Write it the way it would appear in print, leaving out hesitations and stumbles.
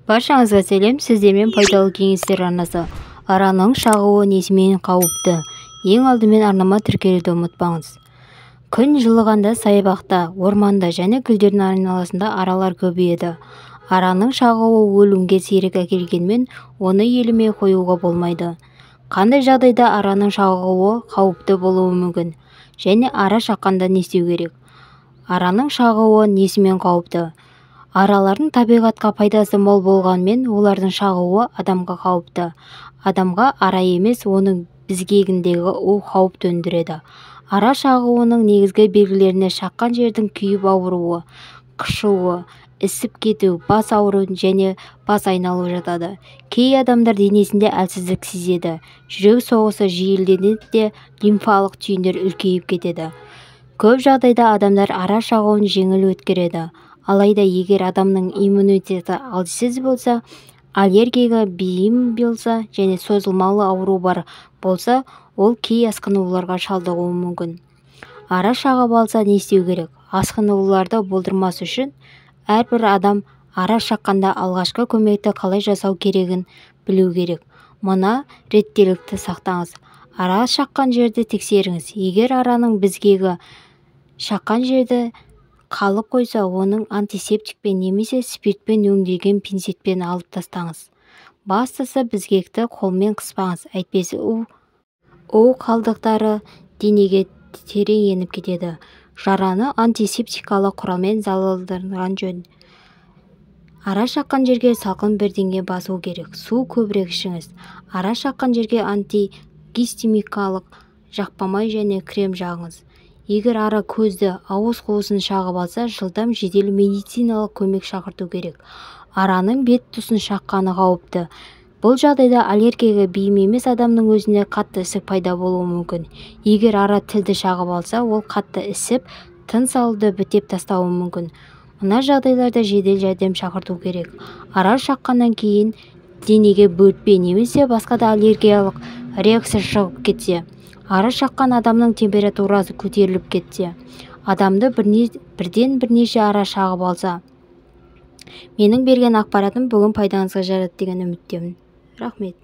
Баршаңызға сәлем, сіздермен пайдалы кеңестер арнасы. Араның шағуы несімен қауіпті? Ең алдымен арнама тіркелуді ұмытпаңыз. Күн жылығанда саябақта, орманда және гүлдердің айналасында аралар көбейеді. Араның шағуы өлімге сирек әкелгенмен, оны елемей қоюға болмайды. Қандай жағдайда араның шағуы қауіпті болуы мүмкін? Және ара шаққанда не істеу керек? Араның шағуы несімен қауіпті? Аралардың табиғатқа пайдасы мол болғанмен, олардың шағуы адамға қауіпті. Адамға ара емес, оның безгегіндегі қауіп төндіреді. Ара шағуының негізгі белгілеріне шаққан жердің күйіп ауыруы, қышуы, ісіп кету, бас ауыру және бас айналу жатады. Кей адамдар денесінде әлсіздік сезеді, жүрек соғысы жиіленеді де лимфалық түйіндер үлкейіп кетеді. Көп жағдайда адамдар ара шағуын жеңіл өткереді. Алайда егер адамның иммунитеті әлсіз болса, аллергияға бейім болса және созылмалы ауру бар болса, ол кей асқынуларға шалдығуы мүмкін. Ара шағып алса не істеу керек? Асқынуларды болдырмас үшін әрбір адам ара шаққанда алғашқы көмекті қалай жасау керегін білу керек. Мұна реттілікті сақтаңыз. Ара шаққан жерді тексеріңіз. Егер араның безгегі шаққан жерді қалып қойса, оның антисептикпен немесе спиртпен өңделген пинцетпен алып тастаңыз. Бастысы безгекті қолмен қыспаңыз, әйтпесе қалдықтары денеге терең еніп кетеді. Жараны антисептикалық құралмен залалдырған жөн. Ара шаққан жерге салқын бірдеңе басу керек. Су көбірек ішіңіз. Ара шаққан жерге антигистемикалық жақпамай және крем жағыңыз. Егер ара көзді, ауыз қуысын шағып алса, жылдам жедел медициналық көмек шақырту керек. Араның бет тұсын шаққаны қауіпті. Бұл жағдайда аллергияға бейім емес адамның өзінде қатты ісік пайда болуы мүмкін. Егер ара тілді шағып алса, ол қатты ісіп, тыныс алуды бітеп тастауы мүмкін. Мына жағдайларда жедел жәрдем шақырту керек. Ара шаққаннан кейін денеге бөртпе немесе басқа да аллергиялық реакция шығып кетсе, ара шаққан адамның температурасы көтеріліп кетсе, адамды бірден бірнеше ара шағып алса. Менің берген ақпаратым бүгін пайдаңызға жарады деген үміттемін. Рахмет.